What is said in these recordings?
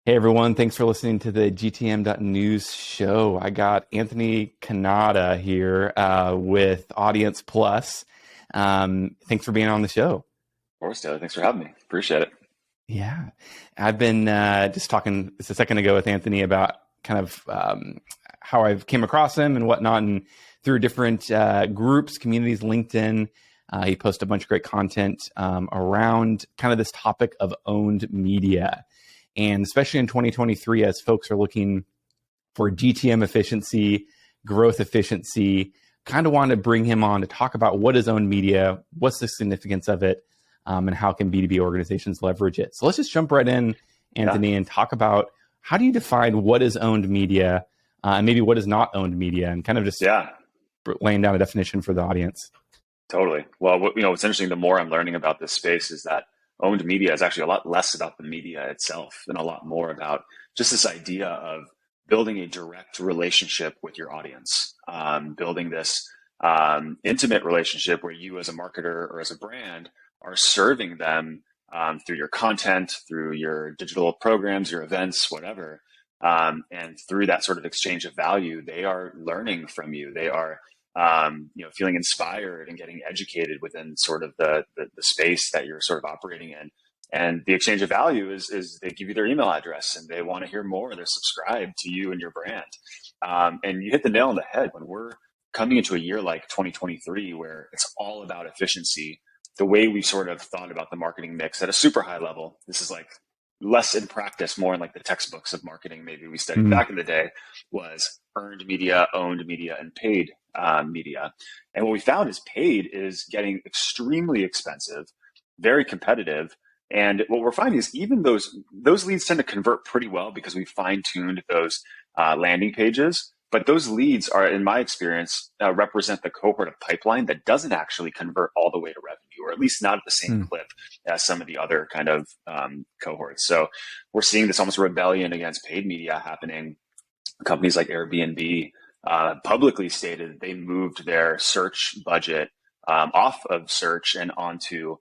Hey everyone, thanks for listening to the GTM.news show. I got Anthony Cannata here with Audience Plus. Thanks for being on the show. Of course, Taylor. Thanks for having me. Appreciate it. Yeah, I've been just talking just a second ago with Anthony about kind of how I've came across him and whatnot, and through different groups, communities, LinkedIn. He posts a bunch of great content around kind of this topic of owned media. And especially in 2023, as folks are looking for GTM efficiency, growth efficiency, kind of want to bring him on to talk about what is owned media, what's the significance of it, and how can B2B organizations leverage it. So let's just jump right in, Anthony, and talk about how do you define what is owned media and maybe what is not owned media, and kind of just laying down a definition for the audience. Totally. Well, what's interesting, the more I'm learning about this space is that owned media is actually a lot less about the media itself and a lot more about just this idea of building a direct relationship with your audience, building this intimate relationship where you as a marketer or as a brand are serving them through your content, through your digital programs, your events, whatever. And through that sort of exchange of value, they are learning from you. They are feeling inspired and getting educated within sort of the space that you're sort of operating in. And the exchange of value is they give you their email address and they want to hear more. They're subscribed to you and your brand. And you hit the nail on the head when we're coming into a year like 2023, where it's all about efficiency. The way we've sort of thought about the marketing mix at a super high level, this is like less in practice, more in like the textbooks of marketing maybe we studied back in the day, was earned media, owned media, and paid media. And what we found is paid is getting extremely expensive, very competitive. And what we're finding is even those leads tend to convert pretty well because we fine-tuned those landing pages. But those leads are, in my experience, represent the cohort of pipeline that doesn't actually convert all the way to revenue, or at least not at the same clip as some of the other kind of cohorts. So we're seeing this almost rebellion against paid media happening. Companies like Airbnb publicly stated they moved their search budget off of search and onto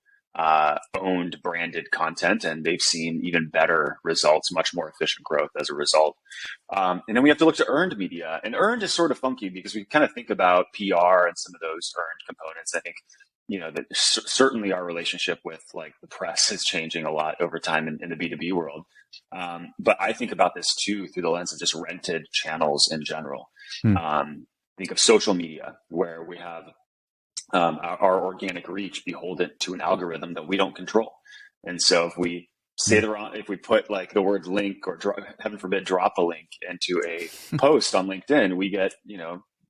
owned branded content, and they've seen even better results, much more efficient growth as a result. And then we have to look to earned media, and earned is sort of funky because we kind of think about PR and some of those earned components. I think that certainly our relationship with like the press is changing a lot over time in the B2B world. But I think about this too through the lens of just rented channels in general. Think of social media, where we have our organic reach beholden to an algorithm that we don't control. And so if we say if we put like the word link or heaven forbid, drop a link into a post on LinkedIn, we get,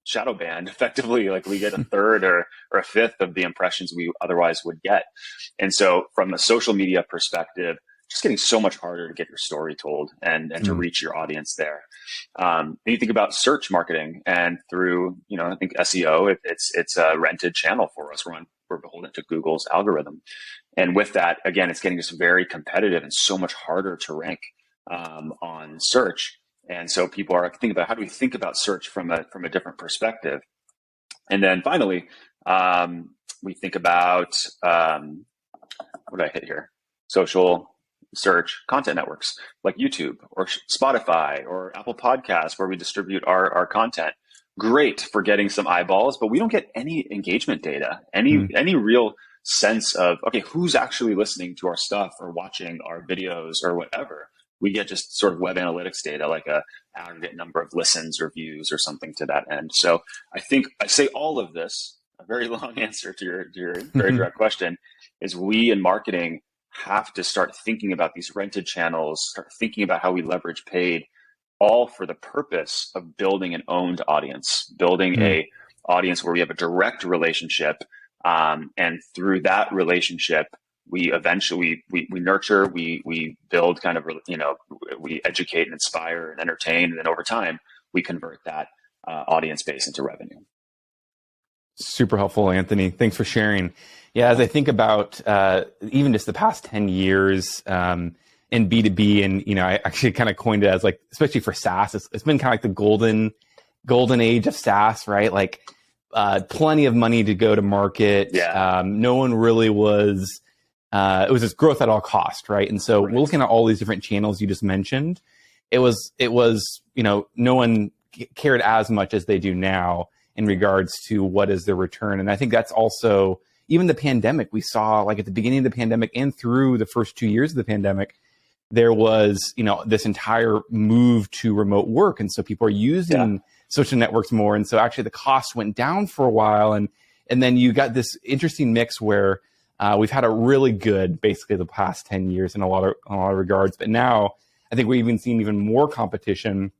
shadow banned effectively. Like we get a third or a fifth of the impressions we otherwise would get. And so from a social media perspective, just getting so much harder to get your story told and to reach your audience there. Then you think about search marketing, and through, I think SEO, it's a rented channel for us. We're beholden to Google's algorithm. And with that, again, it's getting just very competitive and so much harder to rank on search. And so people are thinking about, how do we think about search from a different perspective? And then finally, we think about, what did I hit here? Social search content networks like YouTube or Spotify or Apple Podcasts, where we distribute our content. Great for getting some eyeballs, but we don't get any engagement data, any real sense of, okay, who's actually listening to our stuff or watching our videos or whatever. We get just sort of web analytics data, like a aggregate number of listens or views or something to that end. So I think I say all of this, a very long answer to your very direct question, is we in marketing have to start thinking about these rented channels, start thinking about how we leverage paid, all for the purpose of building an owned audience, building a audience where we have a direct relationship. And through that relationship, we eventually, we nurture, we build kind of, we educate and inspire and entertain. And then over time, we convert that audience base into revenue. Super helpful, Anthony. Thanks for sharing. Yeah, as I think about even just the past 10 years in B2B, and I actually kind of coined it as like, especially for SaaS, it's been kind of like the golden age of SaaS, right? Like plenty of money to go to market. Yeah. No one really was it was this growth at all cost, right? And so we're looking at all these different channels you just mentioned. It was, no one cared as much as they do now in regards to what is the return. And I think that's also, even the pandemic, we saw like at the beginning of the pandemic and through the first 2 years of the pandemic, there was, this entire move to remote work. And so people are using social networks more. And so actually the cost went down for a while. And then you got this interesting mix where we've had a really good, basically the past 10 years in a lot of regards. But now I think we're even seeing even more competition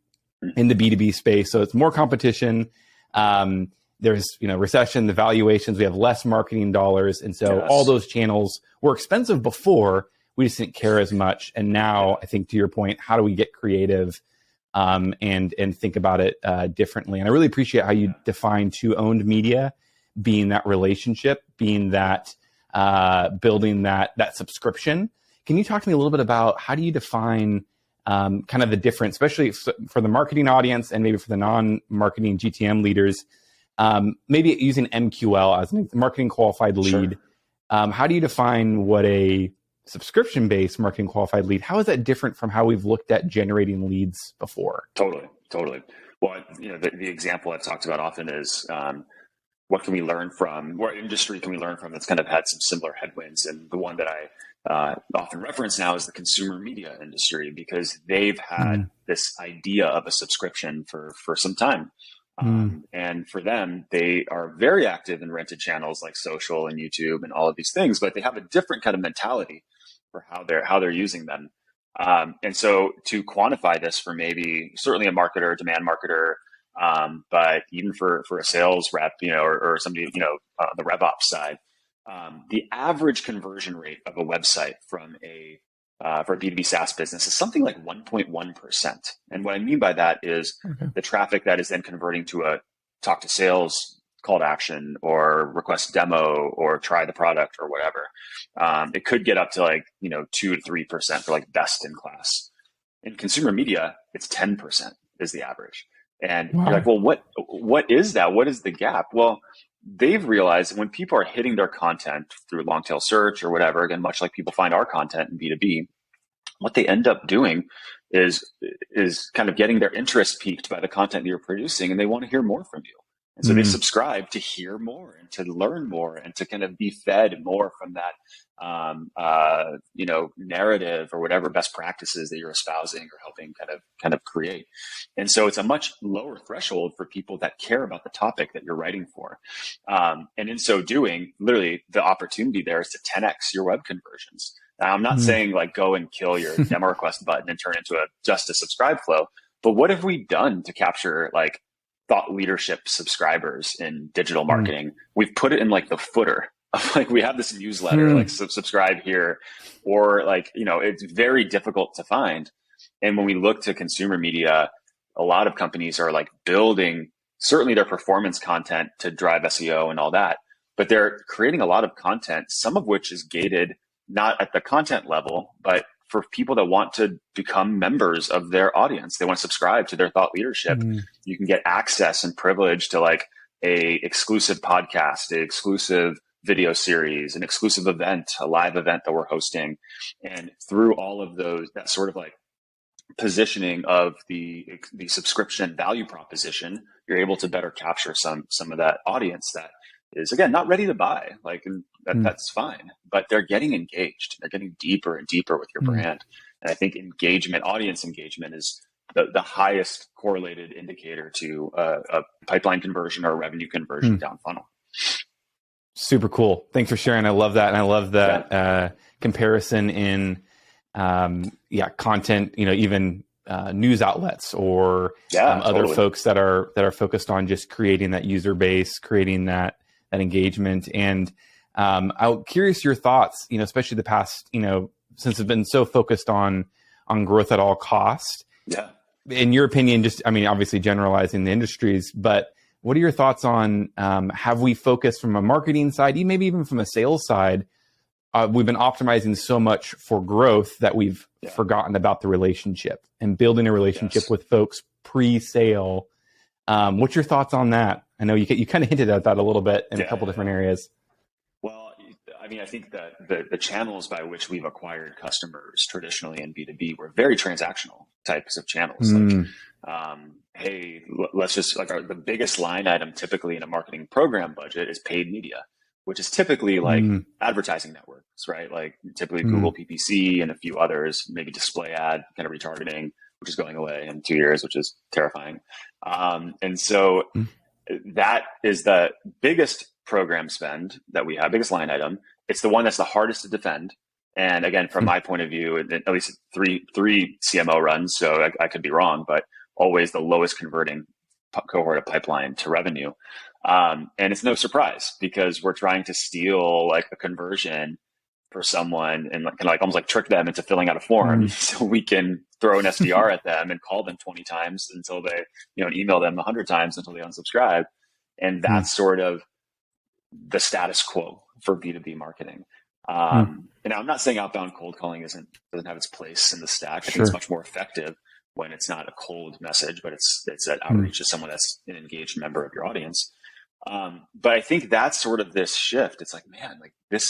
in the B2B space. So it's more competition. There's, recession, the valuations, we have less marketing dollars. And so all those channels were expensive before, we just didn't care as much. And now I think to your point, how do we get creative and think about it differently? And I really appreciate how you define to owned media being that relationship, being that building that subscription. Can you talk to me a little bit about how do you define kind of the difference, especially for the marketing audience and maybe for the non-marketing GTM leaders, maybe using MQL as a marketing qualified lead. Sure. How do you define what a subscription-based marketing qualified lead, how is that different from how we've looked at generating leads before? Totally. Well, the example I've talked about often is what can we learn from, what industry can we learn from that's kind of had some similar headwinds? And the one that I often reference now is the consumer media industry, because they've had this idea of a subscription for some time. And for them, they are very active in rented channels like social and YouTube and all of these things, but they have a different kind of mentality for how they're using them. And so to quantify this for maybe certainly a marketer, demand marketer, but even for a sales rep, or somebody, the rev ops side, the average conversion rate of a website from for a B2B SaaS business is something like 1.1%. And what I mean by that is the traffic that is then converting to a talk to sales call to action or request demo or try the product or whatever. It could get up to 2 to 3% for best in class. In consumer media, it's 10% is the average. And you're like, well, what is that? What is the gap? Well, they've realized when people are hitting their content through long tail search or whatever, again, much like people find our content in B2B, what they end up doing is kind of getting their interest piqued by the content that you're producing, and they want to hear more from you. And so they subscribe to hear more and to learn more and to kind of be fed more from that, narrative or whatever best practices that you're espousing or helping kind of create. And so it's a much lower threshold for people that care about the topic that you're writing for. And in so doing, literally the opportunity there is to 10x your web conversions. Now, I'm not saying go and kill your demo request button and turn into just a subscribe flow, but what have we done to capture thought leadership subscribers in digital marketing? We've put it in the footer of we have this newsletter, subscribe here, or it's very difficult to find. And when we look to consumer media, a lot of companies are building certainly their performance content to drive SEO and all that, but they're creating a lot of content, some of which is gated not at the content level, but for people that want to become members of their audience. They want to subscribe to their thought leadership. You can get access and privilege to a exclusive podcast, a exclusive video series, an exclusive event, a live event that we're hosting. And through all of those, that sort of positioning of the subscription value proposition, you're able to better capture some of that audience that is, again, not ready to buy. That's fine, but they're getting engaged. They're getting deeper and deeper with your brand. And I think audience engagement is the highest correlated indicator to a pipeline conversion or a revenue conversion down funnel. Super cool. Thanks for sharing. I love that. And I love that comparison in content, even news outlets or other folks that are focused on just creating that user base, creating that engagement. And I'm curious your thoughts, especially the past, since it's been so focused on growth at all cost. Yeah. In your opinion, obviously generalizing the industries, but what are your thoughts on, have we focused from a marketing side, maybe even from a sales side? We've been optimizing so much for growth that we've forgotten about the relationship and building a relationship with folks pre-sale. What's your thoughts on that? I know you kind of hinted at that a little bit in a couple different areas. Well, I mean, I think that the channels by which we've acquired customers traditionally in B2B were very transactional types of channels. Mm. Hey, let's just the biggest line item typically in a marketing program budget is paid media, which is typically like advertising networks, right? Like typically Google PPC and a few others, maybe display ad kind of retargeting, which is going away in 2 years, which is terrifying. And so that is the biggest program spend that we have, biggest line item. It's the one that's the hardest to defend. And again, from my point of view, at least three CMO runs, so I could be wrong, but always the lowest converting cohort of pipeline to revenue. And it's no surprise because we're trying to steal like a conversion for someone and kind of like almost like trick them into filling out a form so we can throw an SDR at them and call them 20 times until they, and email them 100 times until they unsubscribe. And that's sort of the status quo for B2B marketing. And I'm not saying outbound cold calling doesn't have its place in the stack. I think it's much more effective when it's not a cold message, but it's that outreach to someone that's an engaged member of your audience. But I think that's sort of this shift. It's like, man, like this,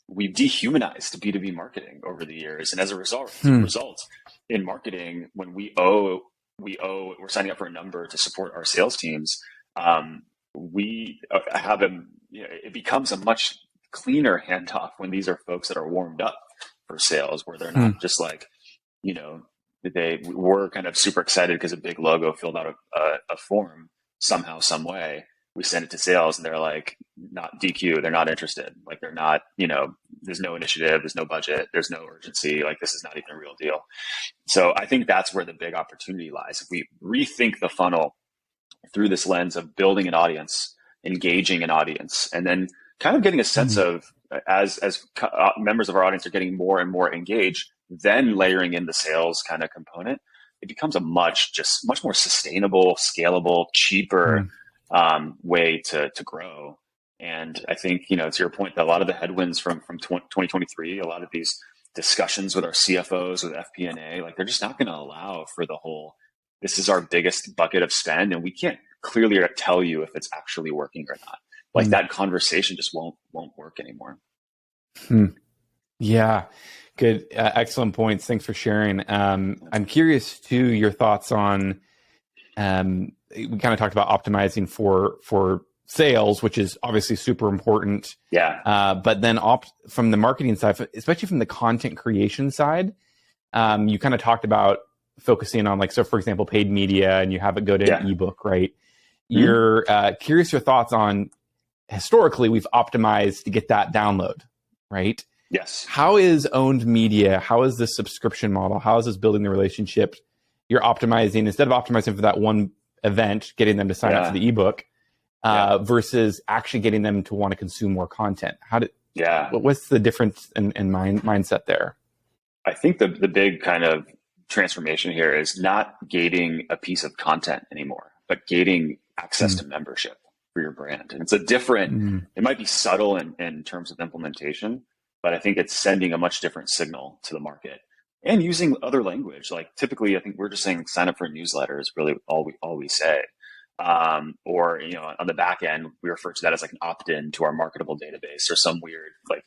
we've dehumanized B2B marketing over the years. And as a result, in marketing, when we're signing up for a number to support our sales teams, we have them, it becomes a much cleaner handoff when these are folks that are warmed up for sales, where they're not just like, they were kind of super excited because a big logo filled out a form somehow, some way. We send it to sales and they're like, not DQ, they're not interested. Like they're not, there's no initiative, there's no budget, there's no urgency. Like this is not even a real deal. So I think that's where the big opportunity lies. If we rethink the funnel through this lens of building an audience, engaging an audience, and then kind of getting a sense of as members of our audience are getting more and more engaged, then layering in the sales kind of component, it becomes a much more sustainable, scalable, cheaper way to grow. And I think, to your point, that a lot of the headwinds from 2023, a lot of these discussions with our CFOs, with FP&A, like they're just not going to allow for the whole, this is our biggest bucket of spend and we can't clearly tell you if it's actually working or not. Like that conversation just won't work anymore. Yeah, good. Excellent points. Thanks for sharing. I'm curious too, your thoughts on, we kind of talked about optimizing for sales, which is obviously super important. Yeah. But then from the marketing side, especially from the content creation side, you kind of talked about focusing on like, so for example, paid media, and you have it go to an ebook, right? You're curious your thoughts on, historically, we've optimized to get that download, right? Yes. How is owned media? How is this subscription model? How is this building the relationship? You're optimizing, instead of optimizing for that one event, getting them to sign up for the ebook, versus actually getting them to want to consume more content. What's the difference in mindset there? I think the big kind of transformation here is not gating a piece of content anymore, but gating access to membership for your brand. And it's a different, it might be subtle in terms of implementation, but I think it's sending a much different signal to the market and using other language. Like typically, I think we're just saying sign up for a newsletter is really all we say. Or, on the back end, we refer to that as like an opt-in to our marketable database or some weird, like,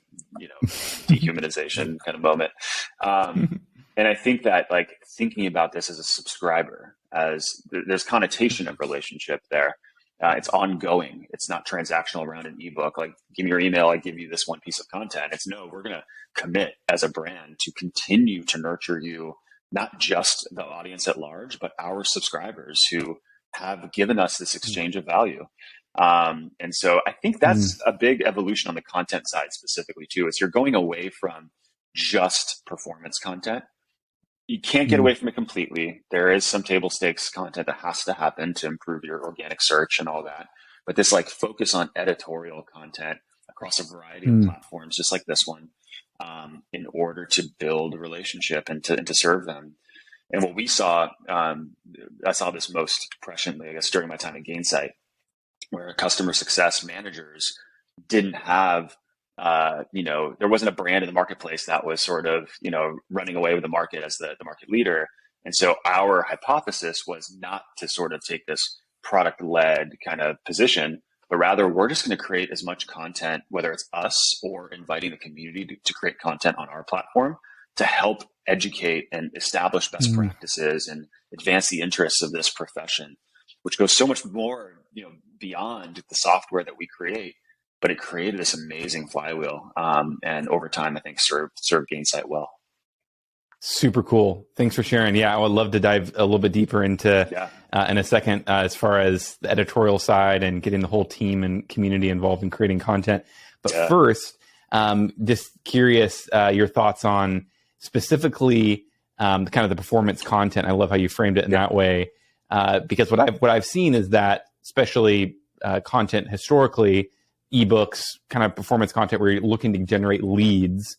dehumanization kind of moment. And I think that like thinking about this as a subscriber, as there's connotation of relationship there. It's ongoing. It's not transactional around an ebook. Like, give me your email, I give you this one piece of content. It's no, we're going to commit as a brand to continue to nurture you, not just the audience at large, but our subscribers who have given us this exchange of value. And so I think that's a big evolution on the content side specifically too, is you're going away from just performance content. You can't get away from it completely. There is some table stakes content that has to happen to improve your organic search and all that. But this like focus on editorial content across a variety of platforms, just like this one, in order to build a relationship and to serve them. And what we saw, I saw this most presciently, I guess, during my time at Gainsight, where customer success managers didn't have, there wasn't a brand in the marketplace that was sort of, running away with the market as the market leader. And so our hypothesis was not to sort of take this product-led kind of position, but rather we're just going to create as much content, whether it's us or inviting the community to create content on our platform to help educate and establish best practices and advance the interests of this profession, which goes so much more, beyond the software that we create. But it created this amazing flywheel, and over time, I think served Gainsight well. Super cool. Thanks for sharing. Yeah, I would love to dive a little bit deeper into in a second as far as the editorial side and getting the whole team and community involved in creating content. But first, just curious your thoughts on specifically kind of the performance content. I love how you framed it in that way, because what I've seen is that especially content historically, ebooks, kind of performance content where you're looking to generate leads.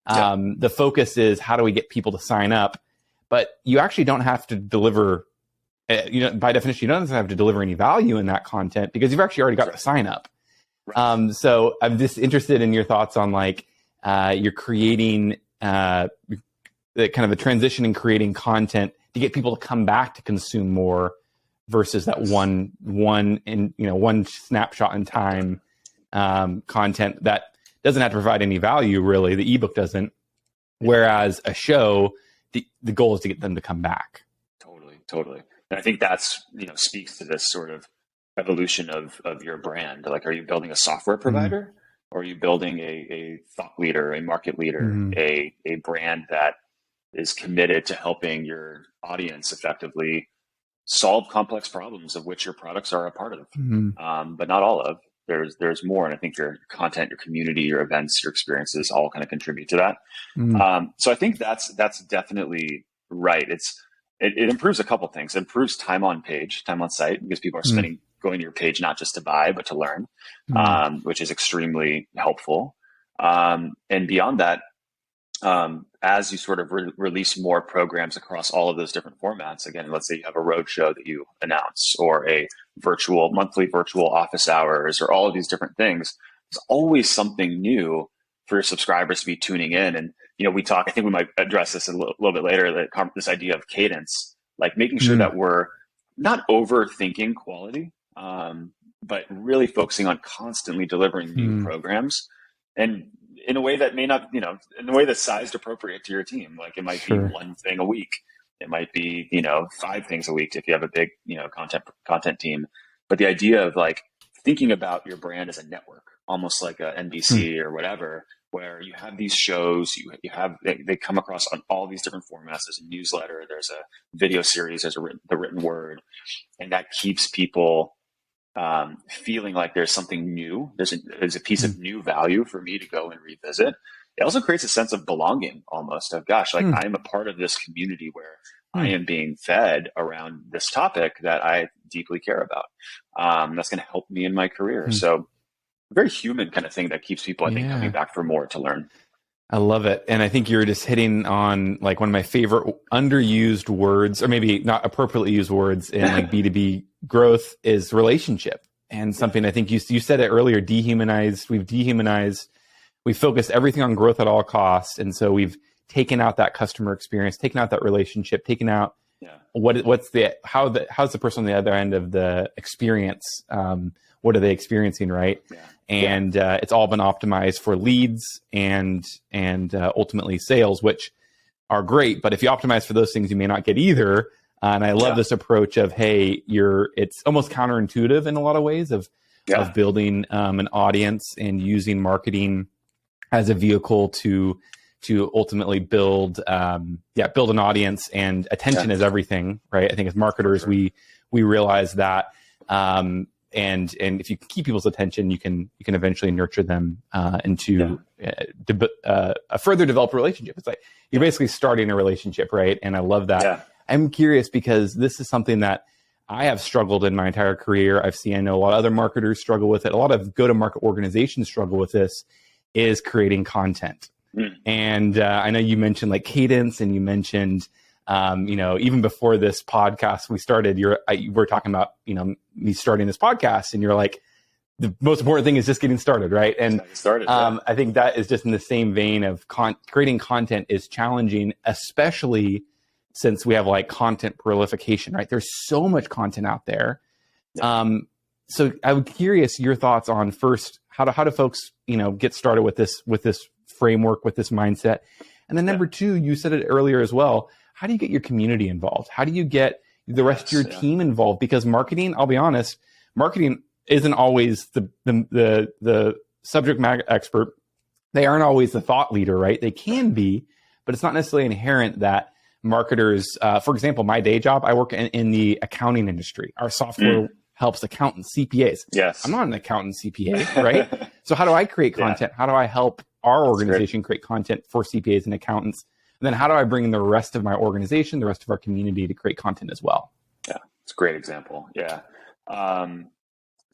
The focus is how do we get people to sign up, but you actually don't have to deliver, by definition, you don't have to deliver any value in that content because you've actually already got the sign up. Right. So I'm just interested in your thoughts on you're creating the kind of a transition in creating content to get people to come back to consume more versus that one snapshot in time content that doesn't have to provide any value, really. The ebook doesn't. Whereas a show, the goal is to get them to come back. Totally. And I think that's, speaks to this sort of evolution of your brand. Like, are you building a software provider or are you building a thought leader, a market leader, a brand that is committed to helping your audience effectively solve complex problems of which your products are a part of, but not all of. There's more, and I think your content, your community, your events, your experiences all kind of contribute to that. So I think that's definitely right. It improves a couple things. It improves time on page, time on site, because people are going to your page not just to buy but to learn, which is extremely helpful. And beyond that, as you sort of release more programs across all of those different formats, again, let's say you have a road show that you announce or a monthly virtual office hours or all of these different things, there's always something new for your subscribers to be tuning in. And, I think we might address this a little bit later, this idea of cadence, like making sure that we're not overthinking quality, but really focusing on constantly delivering new programs. And in a way that may not, in a way that's sized appropriate to your team. Like it might be one thing a week. It might be, 5 things a week if you have a big, content team. But the idea of thinking about your brand as a network, almost like a NBC or whatever, where you have these shows, they come across on all these different formats. There's a newsletter, there's a video series, there's the written word, and that keeps people feeling like there's something new. There's a piece of new value for me to go and revisit. It also creates a sense of belonging, almost of I'm a part of this community where I am being fed around this topic that I deeply care about. That's going to help me in my career. So a very human kind of thing that keeps people, I think, coming back for more to learn. I love it. And I think you're just hitting on one of my favorite underused words, or maybe not appropriately used words in B2B growth is relationship. And something I think you said it earlier, we've focused everything on growth at all costs. And so we've taken out that customer experience, taken out that relationship, taken out how's the person on the other end of the experience? What are they experiencing, right? And it's all been optimized for leads and ultimately sales, which are great. But if you optimize for those things, you may not get either. And I love this approach of, hey, it's almost counterintuitive in a lot of ways of building an audience and using marketing as a vehicle to ultimately build an audience, and attention is everything, right? I think as marketers, we realize that. And if you keep people's attention, you can eventually nurture them into a further developed relationship. It's like you're basically starting a relationship, right? And I love that. Yeah. I'm curious because this is something that I have struggled in my entire career. I know a lot of other marketers struggle with it. A lot of go-to-market organizations struggle with this, is creating content. And I know you mentioned cadence, and you mentioned even before this podcast we started, we're talking about me starting this podcast, and you're like, the most important thing is just getting started, right? And I think that is just in the same vein of creating content is challenging, especially since we have content proliferation, right? There's so much content out there. So I'm curious your thoughts on first, how do folks, get started with this framework, with this mindset? And then number two, you said it earlier as well. How do you get your community involved? How do you get the rest of your team involved? Because marketing, I'll be honest, marketing isn't always the subject matter expert. They aren't always the thought leader, right? They can be, but it's not necessarily inherent that marketers, for example, my day job, I work in the accounting industry. Our software helps accountants, CPAs. Yes. I'm not an accountant CPA, right? So how do I create content? How do I help our organization create content for CPAs and accountants? And then how do I bring in the rest of my organization, the rest of our community to create content as well? Yeah, it's a great example. Yeah.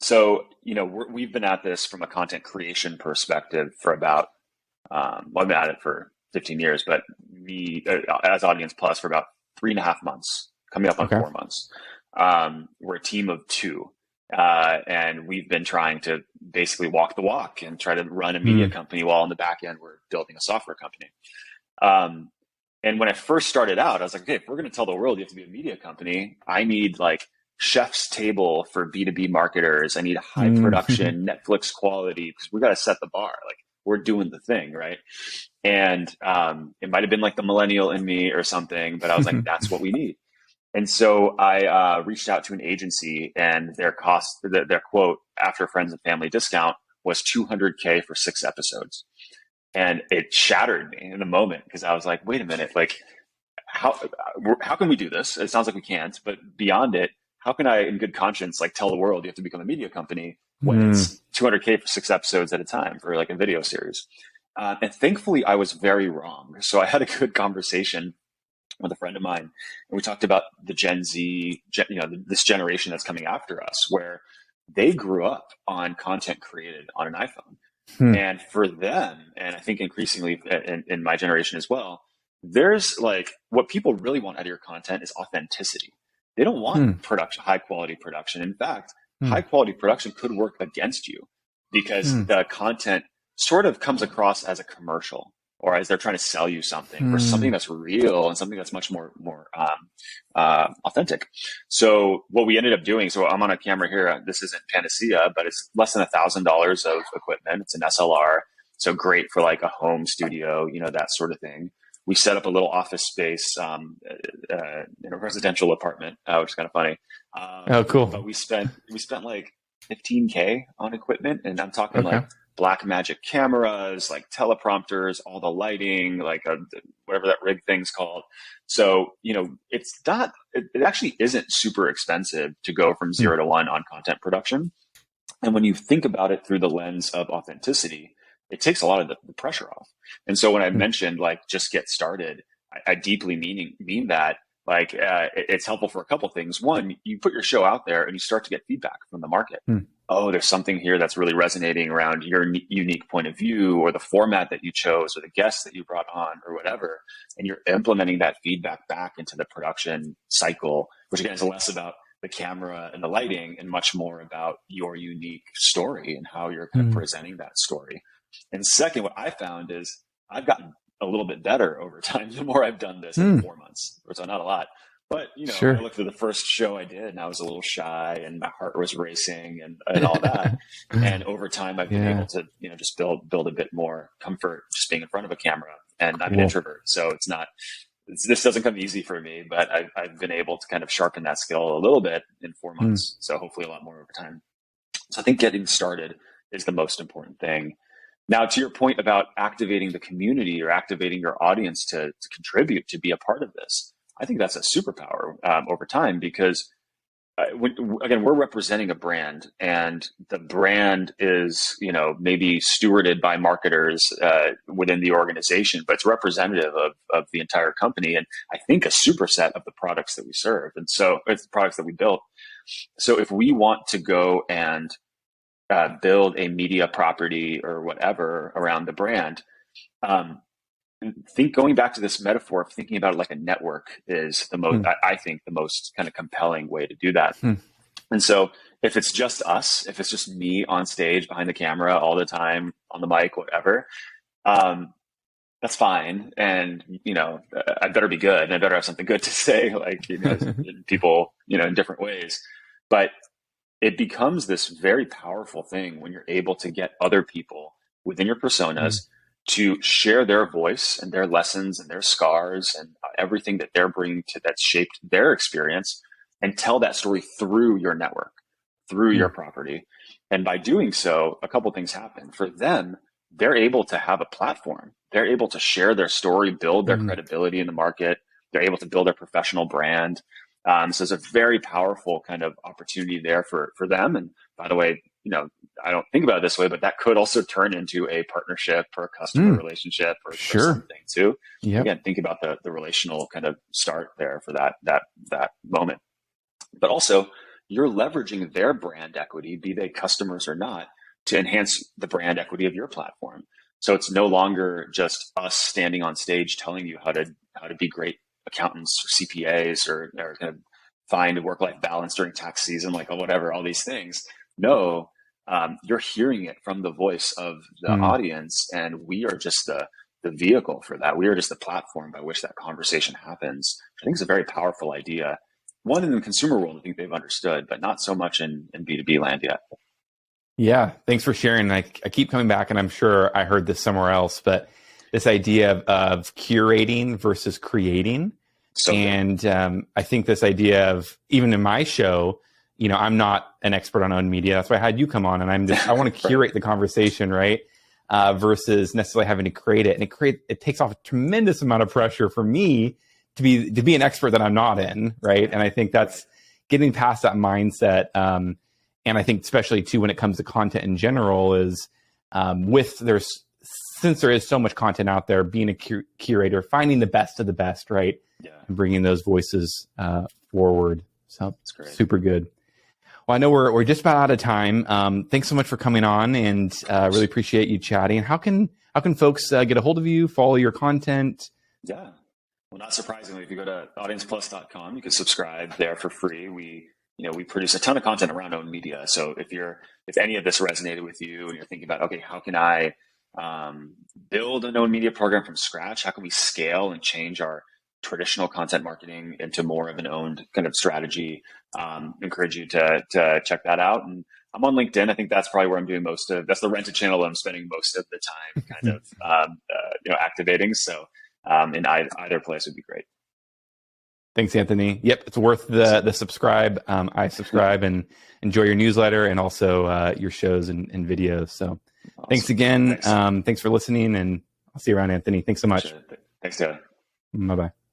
So, we've been at this from a content creation perspective for about, I've been at it for 15 years, but me as Audience Plus for about 3.5 months, coming up on 4 months. We're a team of 2. And we've been trying to basically walk the walk and try to run a media company while on the back end, we're building a software company. And when I first started out, I was like, okay, if we're going to tell the world you have to be a media company, I need like chef's table for B2B marketers. I need high production, Netflix quality, because we got to set the bar. Like we're doing the thing, right? And it might have been like the millennial in me or something, but I was like, that's what we need. And so I reached out to an agency, and their quote after friends and family discount was $200K for 6 episodes. And it shattered me in a moment, because I was like, wait a minute, like how can we do this? It sounds like we can't, but beyond it, how can I in good conscience like tell the world you have to become a media company when it's $200K for 6 episodes at a time for like a video series? And thankfully I was very wrong. So I had a good conversation with a friend of mine, and we talked about the Gen Z, this generation that's coming after us, where they grew up on content created on an iPhone. And for them, and I think increasingly in my generation as well, there's like what people really want out of your content is authenticity. They don't want production, high quality production. In fact, high quality production could work against you, because the content sort of comes across as a commercial, or as they're trying to sell you something, or something that's real and something that's much more authentic. So what we ended up doing, so I'm on a camera here. This isn't Panacea, but it's less than $1,000 of equipment. It's an SLR, so great for like a home studio, that sort of thing. We set up a little office space in a residential apartment, which is kind of funny. Oh, cool! But we spent like $15K on equipment, and I'm talking like Blackmagic cameras, like teleprompters, all the lighting, like whatever that rig thing's called. So, it actually isn't super expensive to go from 0 to 1 on content production. And when you think about it through the lens of authenticity, it takes a lot of the pressure off. And so when I mentioned like just get started, I deeply mean that. Like it's helpful for a couple things. One, you put your show out there and you start to get feedback from the market. Oh, there's something here that's really resonating around your unique point of view, or the format that you chose, or the guests that you brought on, or whatever. And you're implementing that feedback back into the production cycle, which again is less about the camera and the lighting and much more about your unique story and how you're kind of presenting that story. And second, what I found is I've gotten a little bit better over time the more I've done this in 4 months, so not a lot. But I looked at the first show I did, and I was a little shy, and my heart was racing, and all that. And over time, I've been able to just build a bit more comfort just being in front of a camera. And I'm an introvert, so this doesn't come easy for me. But I've been able to kind of sharpen that skill a little bit in 4 months, so hopefully a lot more over time. So I think getting started is the most important thing. Now, to your point about activating the community or activating your audience to contribute, to be a part of this, I think that's a superpower over time, because again, we're representing a brand, and the brand is, maybe stewarded by marketers within the organization, but it's representative of the entire company. And I think a superset of the products that we serve. And so it's the products that we built. So if we want to go and build a media property or whatever around the brand, going back to this metaphor of thinking about it like a network is the most, I think, the most kind of compelling way to do that. And so if it's just us, if it's just me on stage behind the camera all the time, on the mic, whatever, that's fine. And, I better be good, and I better have something good to say, like, people, in different ways. But it becomes this very powerful thing when you're able to get other people within your personas to share their voice and their lessons and their scars and everything that they're bringing to that's shaped their experience, and tell that story through your network, through your property. And by doing so, a couple things happen. For them, they're able to have a platform. They're able to share their story, build their credibility in the market. They're able to build their professional brand. So it's a very powerful kind of opportunity there for them. And by the way, I don't think about it this way, but that could also turn into a partnership or a customer relationship or something too. Yep. Again, think about the relational kind of start there for that moment. But also, you're leveraging their brand equity, be they customers or not, to enhance the brand equity of your platform. So it's no longer just us standing on stage telling you how to be great accountants or CPAs or kind of find a work-life balance during tax season, like whatever, all these things. No, you're hearing it from the voice of the audience, and we are just the vehicle for that. We are just the platform by which that conversation happens. I think it's a very powerful idea. One in the consumer world, I think they've understood, but not so much in B2B land yet. Yeah, thanks for sharing. I keep coming back, and I'm sure I heard this somewhere else, but this idea of curating versus creating. And I think this idea of, even in my show, I'm not an expert on owned media. That's why I had you come on, and I want to curate the conversation, right? Versus necessarily having to create it. And it takes off a tremendous amount of pressure for me to be an expert that I'm not in, right? And I think that's getting past that mindset. And I think especially too, when it comes to content in general, is since there is so much content out there, being a curator, finding the best of the best, right? Yeah. And bringing those voices forward. So super good. Well, I know we're just about out of time. Thanks so much for coming on, and really appreciate you chatting. How can folks get a hold of you, follow your content? Yeah. Well, not surprisingly, if you go to audienceplus.com, you can subscribe there for free. We produce a ton of content around owned media. So if any of this resonated with you and you're thinking about, okay, how can I build an owned media program from scratch? How can we scale and change our traditional content marketing into more of an owned kind of strategy? Encourage you to check that out. And I'm on LinkedIn. I think that's probably where I'm doing that's the rented channel that I'm spending most of the time kind of, activating. So in either place would be great. Thanks, Anthony. Yep, it's worth the subscribe. I subscribe and enjoy your newsletter and also your shows and videos. So awesome. Thanks again. Thanks for listening, and I'll see you around, Anthony. Thanks so much. Thanks, Taylor. Bye-bye.